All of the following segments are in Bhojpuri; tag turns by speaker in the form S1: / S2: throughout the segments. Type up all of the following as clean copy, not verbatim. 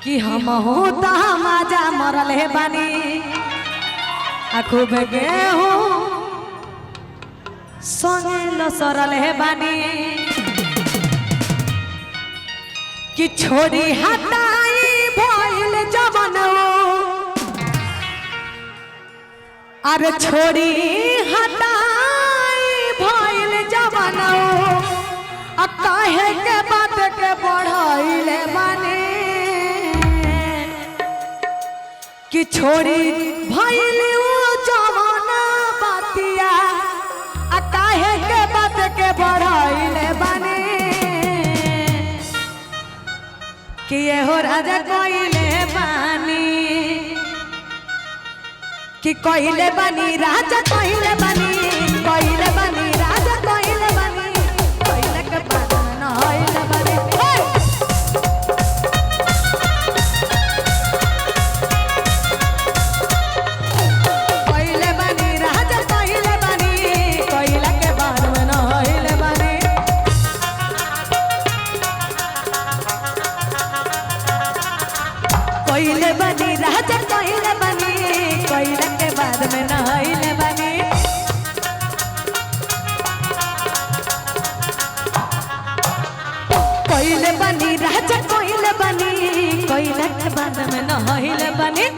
S1: कि हम होता माजा मरल है बानी खूब गेहूं संगे लसरल है बानी कि छोड़ी हटाई भइल जवन अरे छोड़ी हटाई भइल जवन काहे के बात के बढ़ाइले बानी कि छोड़ी भइल जवन बातिया काहे के बात के बढ़ाइले बानी कि ये हो राजा कोइले बानी कि कोइले बानी राजा कोइले बानी कोइले बानी राजा कोइले बानी कोइले के बाद न होइले बानी कोइले बानी राजा कोइले बानी कोइले के बाद न होइले बानी कोइले बानी राजा कोइले बानी कोइले के बाद में नहाइले बानी कोइले बानी राजा कोइले बानी कोइले के बाद में नहाइले बानी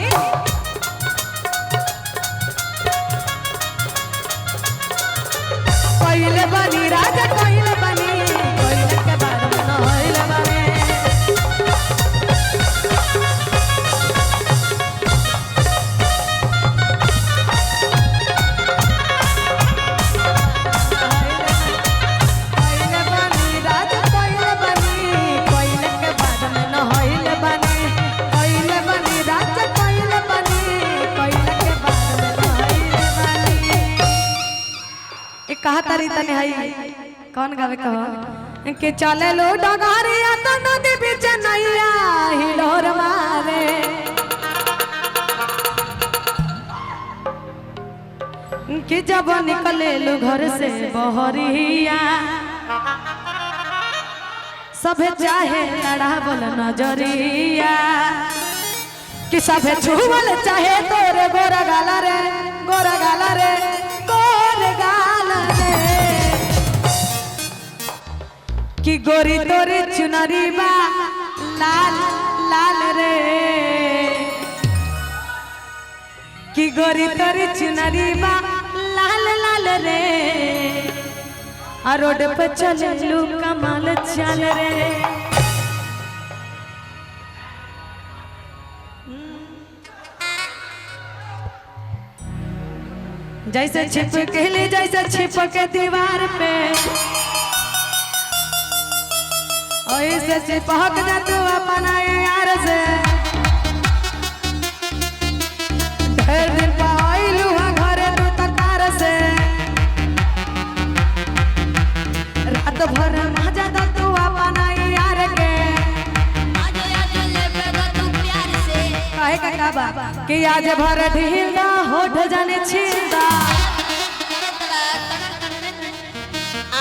S1: कोइले बानी राजा कोइले बानी कोइले के बाद में नहाइले बानी कहा तारी तने हई कौन गावे कहो के चले लो डगारिया तो नदी बीच नैया हिलोर मारे कि जब निकले लो घर से बहरिया सभे चाहे लड़ावल नजरिया कि सभे छुवल चाहे तोरे गोरा गाला रे गोरा गाला रे गोरे गाला रे कि गोरी तोरे चुनरी बा लाल लाल रे कि गोरी तोरे चुनरी बा लाल लाल रे आ रोड पे चले लू कमाल चल रे जैसे छिपके ले जैसे छिपके दीवार पे ऐसे चिपक जा तू अपना यार से ढेर दिन पाइलू घरे तू तकार से रात भर मजा दा तू अपना यार के काहे का काबा कि आज भर ढीला होठ जाने छींदा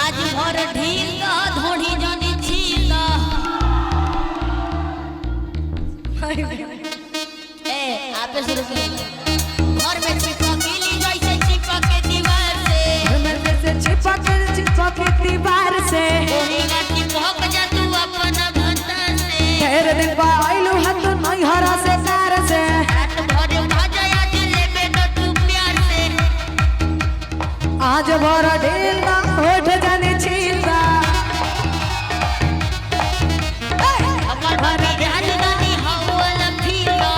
S2: आज भर ढीला धोड़ी जाने छींदा ए आपे शुरू से घर में चिपकेली जैसे चिपके दीवार से
S1: घर में जैसे चिपके दीवार से
S2: ओहिना चिपक जा तू अपना भंता से
S1: ढेर दिन पाइलू हाथ नहीं हरा से कार से
S2: रात भर मजा आज लेबे न तू प्यार से
S1: आज भर ढीला होठ जाने छींदा
S2: हमर भर ध्यान नहीं हवला फीला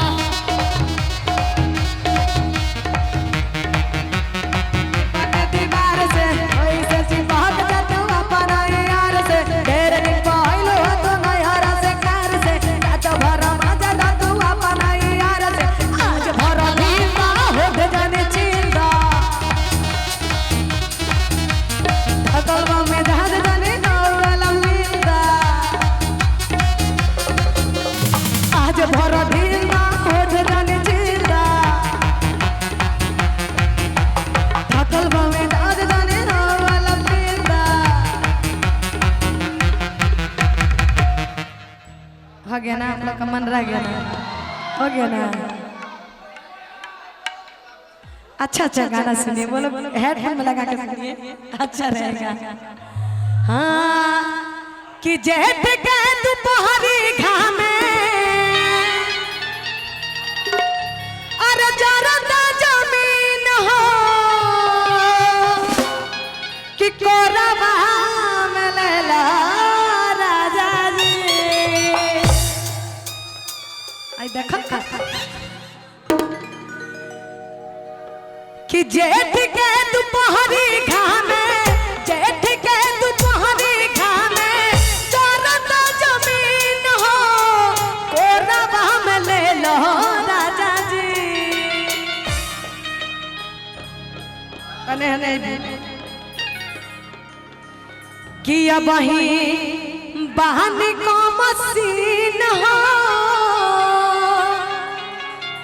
S1: दीवार से ऐसे चिपक जा तू अपना यार से ढेर दिन पाइलू हाथ नहीं हरा से कार से रात भर मजा दा तू अपना यार से आज भर ढीला होठ जाने छींदा अकलवा में जहाज जाने नौला लीदा आज भर ढीला होठ जाने छींदा अकलवा में जहाज जाने नौला लीदा हो गया ना आप लोग लोग का मन रह गया ना, हो गया ना। अच्छा अच्छा गाना सुनिए, बोलो हेडफोन में लगा के सुनिए, अच्छा रहेगा। हाँ कि जेठ के दोपहरी घामे अरे जरदा जमीन हो कि कोरबा में लेला राजा जी। आई देखो कि जेठ के दोपहरी घामे, जेठ के दोपहरी घामे जरदा जमीन हो कोरबा में लेला राजा जी। अने अने कि अब ही बहन को मसीन हो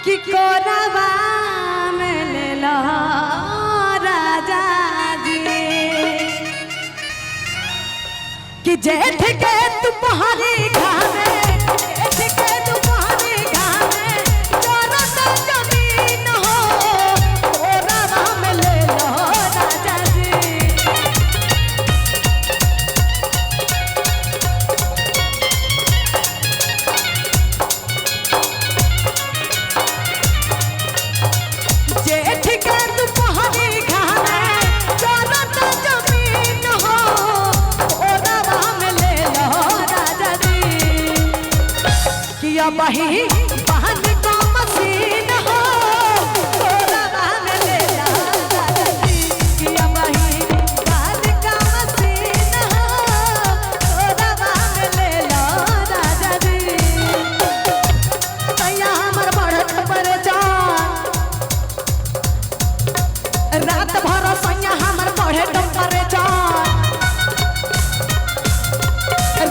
S1: कि कोरबा में ले लो राजा जी। कि जेठ के दोपहरी घामे, जेठ के दोपहरी घामे जरदा जमीन हो कोरबा में ले लो राजा जी। जेठ के दोपहरी घामे जरदा जमीन हो कोरबा में ले लो राजा जी। कि अब ही बहन को मसीन हो कोरबा में ले लो राजा जी। कि अब ही बहन का मसीन हो कोरबा में ले लो राजा जी। तैया हमर बढ़त परेशान रात भर सैया हमर बढ़े टेम्परेचर,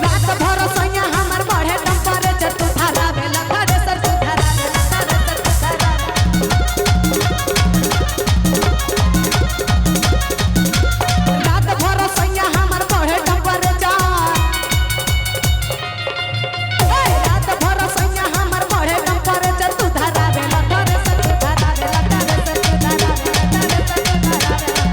S1: रात भर सैया हमर बढ़े टेम्परेचर। तू धारा बेला धारे सर, तू धारा बेला धारे सर, तू धारा। रात भर सैया हमर बढ़े टेम्परेचर, रात भर सैया हमर बढ़े टेम्परेचर। तू धारा बेला धारे सर, तू धारा बेला धारे सर, तू धारा बेला धारे सर, तू धारा बेला।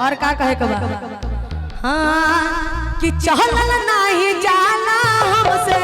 S1: और का कहे के बा? हाँ कि चहल नहीं जाला हमसे